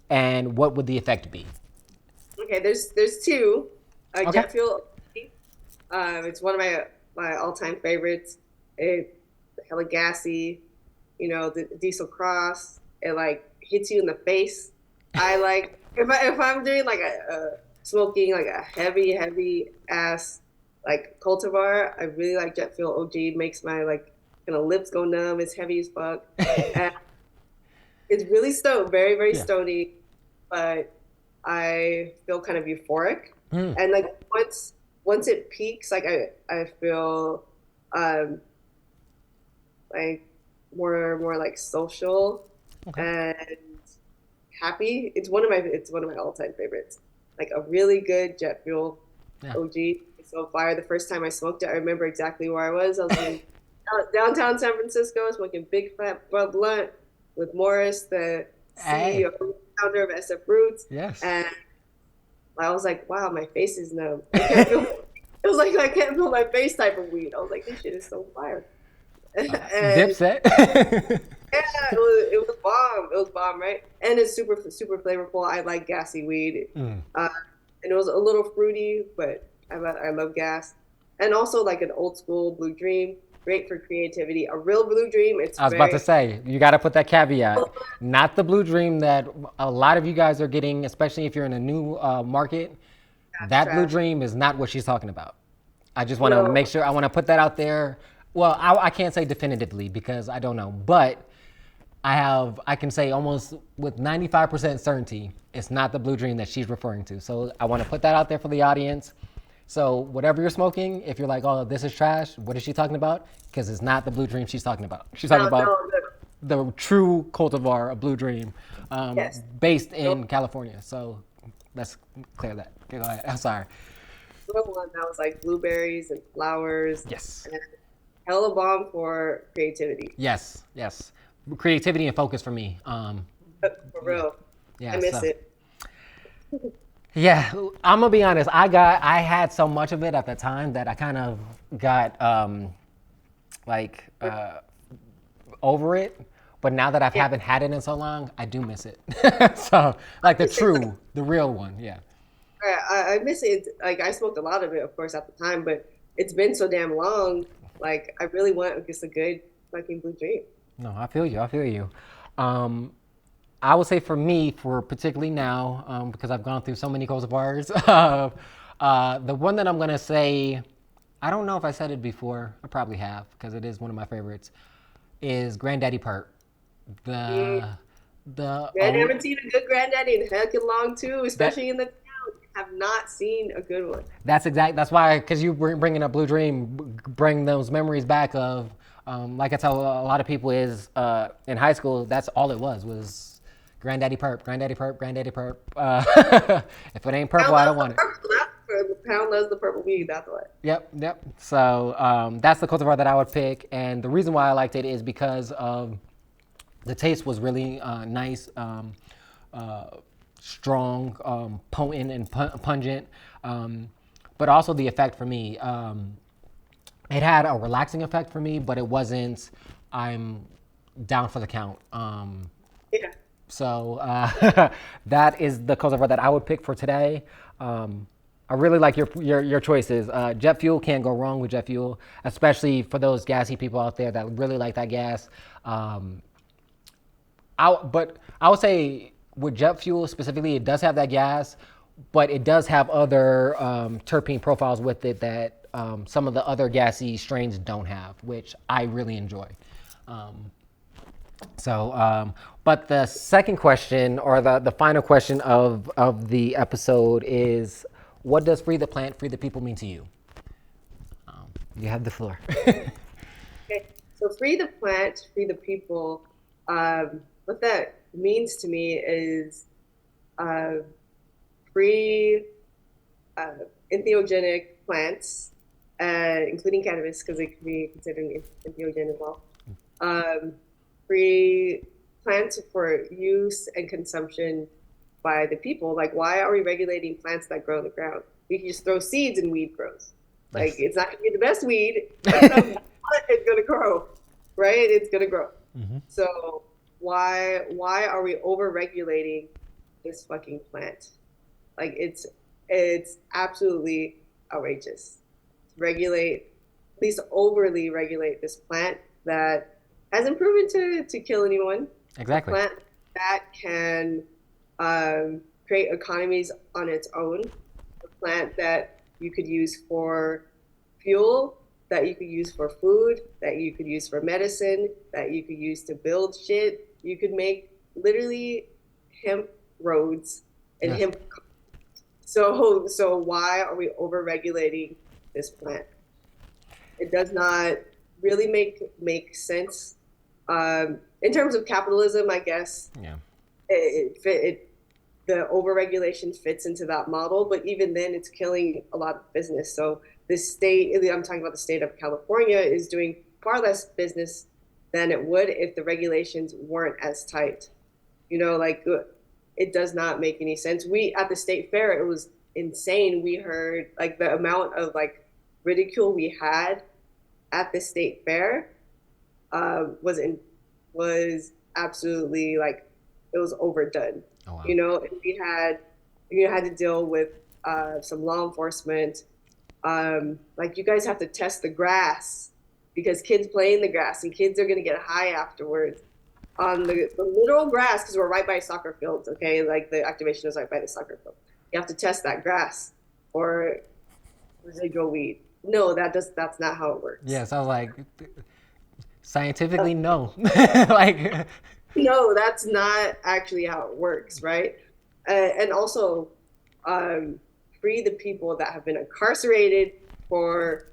and what would the effect be?
Okay, there's two.
Okay.
Jet fuel. It's one of my all-time favorites. It's hella gassy. The diesel cross. It like hits you in the face. I like if I'm doing like a smoking like a heavy ass like cultivar. I really like jet fuel OG. It makes my like kind of lips go numb. It's heavy as fuck. And it's really very
Yeah.
stony, but I feel kind of euphoric.
Mm.
And like once it peaks, like I feel um like more like social
Okay.
and happy. It's one of my all-time favorites. Like a really good jet fuel
Yeah.
OG. It's so fire. The first time I smoked it, I remember exactly where I was. I was in downtown San Francisco, smoking big fat blunt with Morris, the
Hey.
CEO, founder of SF Roots,
Yes.
and I was like, wow, my face is numb. I can't feel. It was like I can't feel my face type of weed. I was like, this shit is so fire. And
Dipset.
yeah, it was bomb. It was bomb, right? And it's super flavorful. I like gassy weed,
Mm.
and it was a little fruity, but I love gas. And also like an old school Blue Dream, great for creativity. A real Blue Dream, it's
I was about to
very
say, you got to put that caveat. Not the blue dream that a lot of you guys are getting, especially if you're in a new market. That blue
trash.
dream is not what she's talking about. I just want to
No,
make sure, I want to put that out there. Well, I can't say definitively because I don't know, but I can say almost with 95% certainty, it's not the blue dream that she's referring to. So I want to put that out there for the audience. So whatever you're smoking, if you're like, oh, this is trash, what is she talking about? Because it's not the blue dream she's talking about. She's talking
no,
about
no, no.
the true cultivar of blue dream,
Yes.
based
Real,
in California. So let's clear that. Okay, go ahead. I'm sorry.
real one that was like blueberries and flowers
Yes.
and hella bomb for creativity.
Yes. Creativity and focus for me.
For
Yeah.
real. I
Yeah.
miss
So.
it.
Yeah, I'm gonna be honest. I had so much of it at the time that I kind of got like over it. But now that I
Yeah.
haven't had it in so long, I do miss it. So like the real one. Yeah.
I miss it. Like I smoked a lot of it, of course, at the time, but it's been so damn long. Like I really want just a good fucking Blue Dream.
No, I feel you. I feel you. Um, I would say for me, for particularly now, because I've gone through so many cultivars, the one that I'm gonna say I don't know if I said it before. I probably have because it is one of my favorites. Is Granddaddy Perp.
Mm.
The the
Man, I haven't seen a good granddaddy in heckin' long too,
that
especially in the town. Have not seen a good one.
that's why because you bringing up Blue Dream, bring those memories back of like I tell a lot of people is in high school that's all it was Granddaddy Perp, Granddaddy Perp, Granddaddy Perp. If it ain't purple,
Pound
I
loves
don't
the
want it.
purple. Pound loves the purple weed. That's what.
Yep. So that's the cultivar that I would pick, and the reason why I liked it is because of the taste was really nice, uh, strong, potent, and pungent, but also the effect for me. It had a relaxing effect for me, but it wasn't. I'm down for the count.
Yeah.
So that is the cultivar that I would pick for today. I really like your choices. Jet fuel, can't go wrong with jet fuel, especially for those gassy people out there that really like that gas. But I would say with jet fuel specifically, it does have that gas, but it does have other terpene profiles with it that some of the other gassy strains don't have, which I really enjoy. Um, but the second question, or the final question of the episode is, what does free the plant, free the people mean to you? You have the floor.
Okay. So free the plant, free the people. What that means to me is uh, free uh, entheogenic plants, including cannabis, because it can be considered an entheogen as well. Um, Free plants for use and consumption by the people. Like, why are we regulating plants that grow in the ground? We can just throw seeds and weed grows. Like,
Yes.
it's not going to be the best weed, but it's going to grow, right? It's going to grow.
Mm-hmm.
So why are we over regulating this fucking plant? Like, it's absolutely outrageous to regulate, at least overly regulate this plant that hasn't proven to kill anyone. A
Exactly.
plant that can create economies on its own. A plant that you could use for fuel, that you could use for food, that you could use for medicine, that you could use to build shit. You could make literally hemp roads and
Yes.
hemp. So why are we over regulating this plant? It does not really make sense. In terms of capitalism, I guess
Yeah.
it the overregulation fits into that model, but even then, it's killing a lot of business. So the state, I'm talking about the state of California, is doing far less business than it would if the regulations weren't as tight. Like it does not make any sense. We at the state fair, it was insane. We heard like the amount of like ridicule we had at the state fair was absolutely like it was overdone.
Oh wow.
And we had to deal with some law enforcement. Like you guys have to test the grass because kids play in the grass and kids are gonna get high afterwards on the literal grass because we're right by soccer fields. Okay, like the activation is right by the soccer field. You have to test that grass or residual weed. No, that's not how it works.
Yes, I was like, scientifically, no. Like,
No, that's not actually how it works, right? And also, um, free the people that have been incarcerated for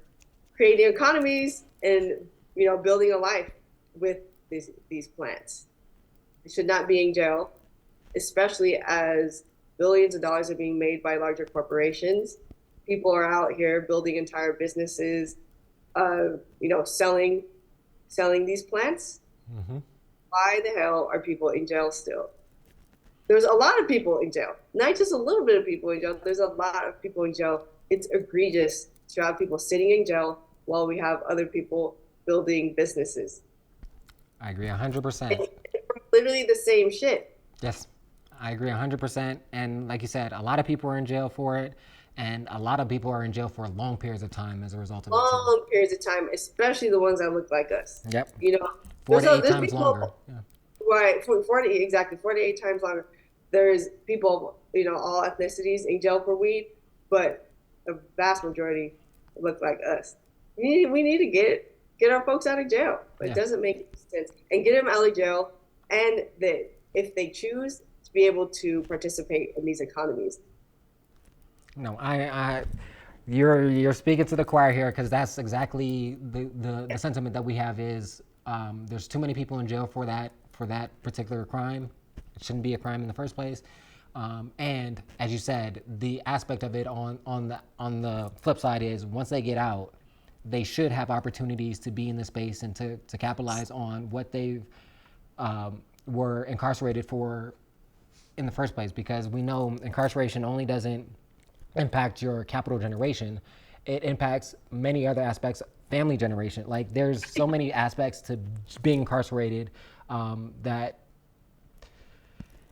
creating economies and building a life with these plants. They should not be in jail, especially as billions of dollars are being made by larger corporations. People are out here building entire businesses, selling these plants.
mm-hmm.
Why the hell are people in jail still? There's a lot of people in jail, not just a little bit of people in jail. There's a lot of people in jail. It's egregious to have people sitting in jail while we have other people building businesses.
I agree 100%.
It's literally the same shit.
Yes, I agree 100%. And like you said, a lot of people are in jail for it, and a lot of people are in jail for long periods of time as a result of it too.
Long periods of time, especially the ones that look like us.
Yep.
There's
4 to 8
there's
times
people,
longer. Yeah.
right? 40 exactly 48 times longer. There's people, all ethnicities in jail for weed, but the vast majority look like us. We need to get our folks out of jail. It
Yeah.
doesn't make sense, and get them out of jail, and that if they choose to be able to participate in these economies.
No, you're speaking to the choir here because that's exactly the sentiment that we have is there's too many people in jail for that particular crime. It shouldn't be a crime in the first place. And as you said, the aspect of it on the flip side is once they get out, they should have opportunities to be in the space and to capitalize on what they've were incarcerated for in the first place, because we know incarceration only doesn't impact your capital generation, it impacts many other aspects, family generation. Like there's so many aspects to being incarcerated that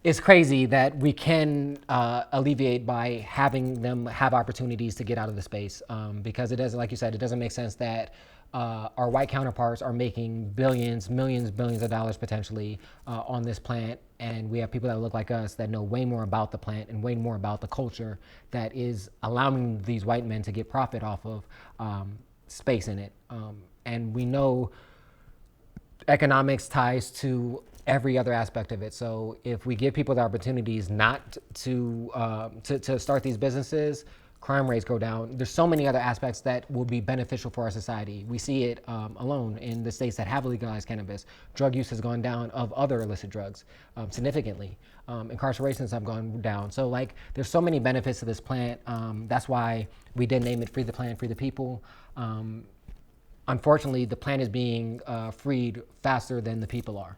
it's crazy that we can alleviate by having them have opportunities to get out of the space, because it doesn't, like you said, it doesn't make sense that our white counterparts are making billions, millions, billions of dollars potentially on this plant, and we have people that look like us that know way more about the plant and way more about the culture that is allowing these white men to get profit off of space in it. And we know economics ties to every other aspect of it. So if we give people the opportunities not to start these businesses, crime rates go down. There's so many other aspects that will be beneficial for our society. We see it alone in the states that have legalized cannabis. Drug use has gone down of other illicit drugs significantly. Incarcerations have gone down. So like, there's so many benefits to this plant. That's why we did name it Free the Plant, Free the People. Unfortunately, the plant is being freed faster than the people are.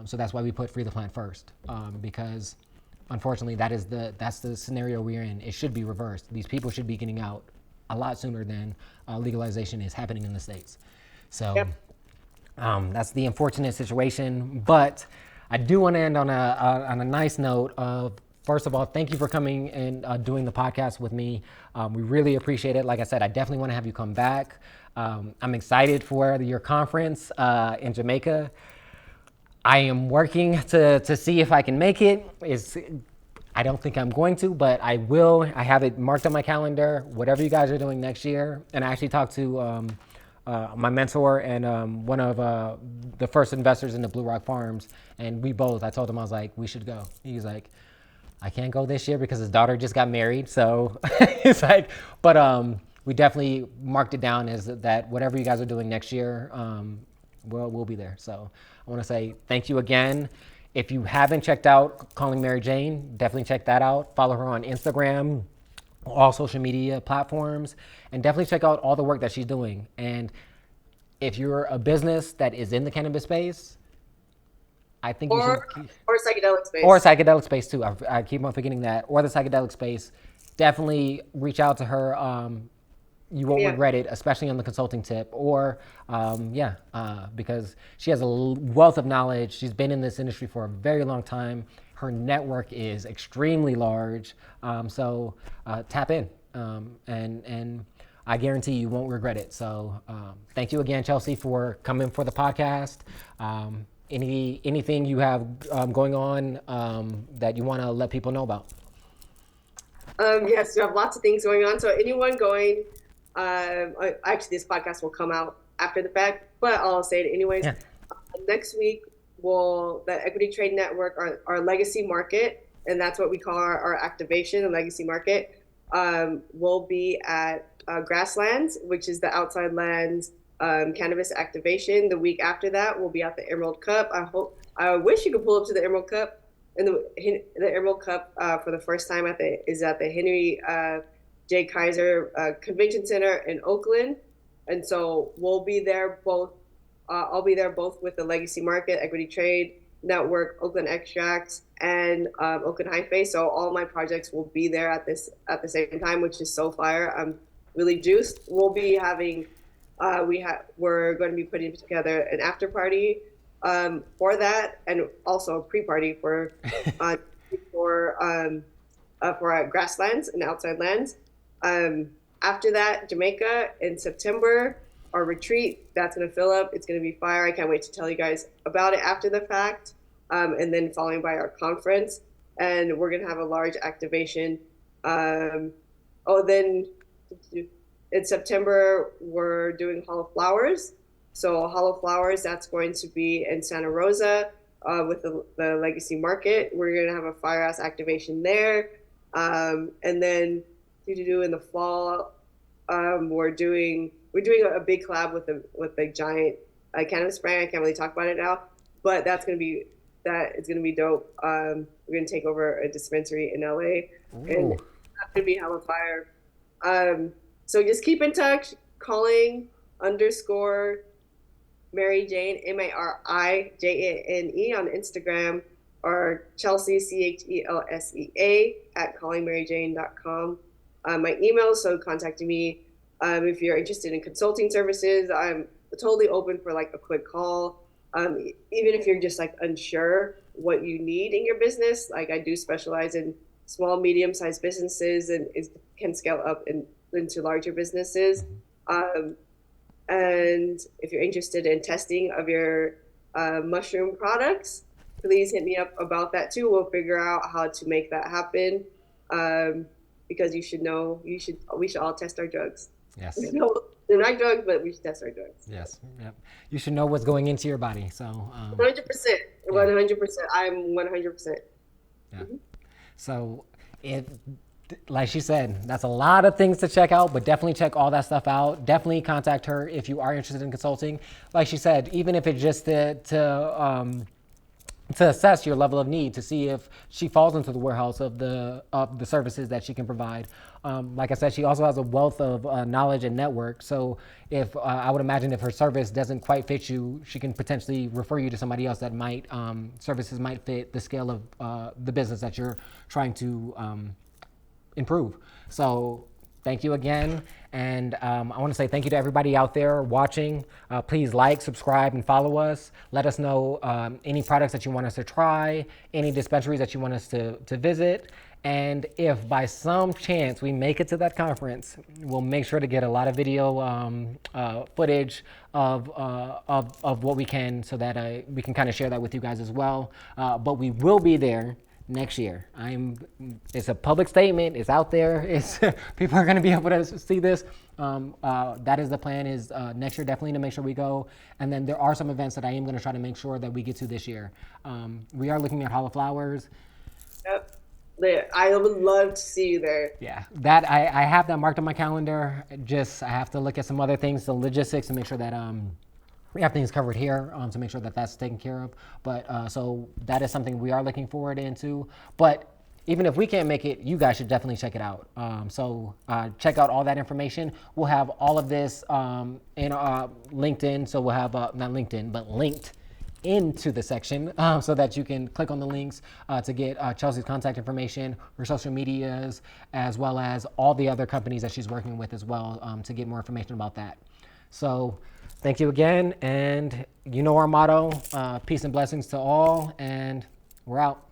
So that's why we put Free the Plant first, because unfortunately that's the scenario we're in. It should be reversed. These people should be getting out a lot sooner than legalization is happening in the States. So
Yep.
that's the unfortunate situation. But I do want to end on a nice note of, first of all, thank you for coming and doing the podcast with me. We really appreciate it. Like I said, I definitely want to have you come back. I'm excited for your conference in Jamaica. I am working to see if I can make it. I don't think I'm going to, but I will. I have it marked on my calendar, whatever you guys are doing next year. And I actually talked to my mentor and one of the first investors in the BluRok Farms. And I told him, I was like, we should go. He was like, I can't go this year because his daughter just got married. So it's like, but we definitely marked it down as that whatever you guys are doing next year, we'll be there. So I want to say thank you again. If you haven't checked out Calling Mary Jane, definitely check that out. Follow her on Instagram, all social media platforms, and definitely check out all the work that she's doing. And if you're a business that is in the cannabis space, I think you
Or
should,
or psychedelic
or
space.
psychedelic space too. I keep on forgetting that, or the psychedelic space. Definitely reach out to her. You won't
Yeah.
regret it, especially on the consulting tip. Or, because she has a wealth of knowledge. She's been in this industry for a very long time. Her network is extremely large. So tap in, and I guarantee you won't regret it. So thank you again, Chelsea, for coming for the podcast. Anything you have going on that you want to let people know about?
Yes, we have lots of things going on. So anyone going, actually, this podcast will come out after the fact, but I'll say it anyways.
Yeah.
Next week, the Equity Trade Network, our legacy market, and that's what we call our activation, the legacy market, will be at Grasslands, which is the outside lands cannabis activation. The week after that, we'll be at the Emerald Cup. I wish you could pull up to the Emerald Cup. And the Emerald Cup for the first time is at the Henry J. Kaiser Convention Center in Oakland, and so we'll be there both. I'll be there both with the Legacy Market, Equity Trade Network, Oakland Extracts, and Oakland Hyphae. So all my projects will be there at the same time, which is so fire. I'm really juiced. We'll be having we're going to be putting together an after party for that, and also a pre-party for grasslands and outside lands. After that, Jamaica in September, our retreat, that's going to fill up. It's going to be fire. I can't wait to tell you guys about it after the fact. And then following by our conference. And we're going to have a large activation. Then in September, we're doing Hollow Flowers. So Hollow Flowers, that's going to be in Santa Rosa with the Legacy Market. We're going to have a firehouse activation there. And then in the fall, we're doing a big collab with a giant cannabis brand. I can't really talk about it now, but that is gonna be dope. We're gonna take over a dispensary in LA, and
Ooh.
that's gonna be hella fire. So just keep in touch. Calling underscore Mary Jane, MarijAne on Instagram, or Chelsea, CHELSEA, at callingmaryjane.com. My email, so contacting me if you're interested in consulting services. I'm totally open for like a quick call. Even if you're just like unsure what you need in your business, like I do specialize in small, medium-sized businesses and can scale up into larger businesses. Um, and if you're interested in testing of your mushroom products, please hit me up about that too. We'll figure out how to make that happen. Um, because we should all test our drugs.
Yes.
No, they're not drugs, but we should test our drugs.
Yes. Yep. You should know what's going into your body. So,
100%.
yeah.
100%. I'm 100%.
Yeah.
Mhm.
So, it, like she said, that's a lot of things to check out, but definitely check all that stuff out. Definitely contact her if you are interested in consulting. Like she said, even if it's just to assess your level of need, to see if she falls into the warehouse of the services that she can provide. Like I said, she also has a wealth of knowledge and network. So if I would imagine if her service doesn't quite fit you, she can potentially refer you to somebody else that might services might fit the scale of the business that you're trying to improve. So thank you again. And I want to say thank you to everybody out there watching. Please like, subscribe, and follow us. Let us know any products that you want us to try, any dispensaries that you want us to visit. And if by some chance we make it to that conference, we'll make sure to get a lot of video footage of what we can, so that we can kind of share that with you guys as well. But we will be there next year. It's a public statement. It's out there. People are going to be able to see this. That is the plan. Is next year definitely to make sure we go. And then there are some events that I am going to try to make sure that we get to this year. We are looking at Hollow Flowers.
Yep. I would love to see you there.
Yeah, that I have that marked on my calendar. Just I have to look at some other things, the logistics, and make sure that we have things covered here to make sure that that's taken care of. But so that is something we are looking forward into. But even if we can't make it, you guys should definitely check it out. So check out all that information. We'll have all of this in LinkedIn. So we'll have not LinkedIn, but linked into the section so that you can click on the links to get Chelsea's contact information, her social medias, as well as all the other companies that she's working with as well to get more information about that. So thank you again. And you know our motto, peace and blessings to all. And we're out.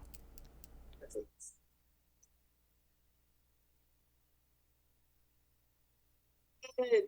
Good.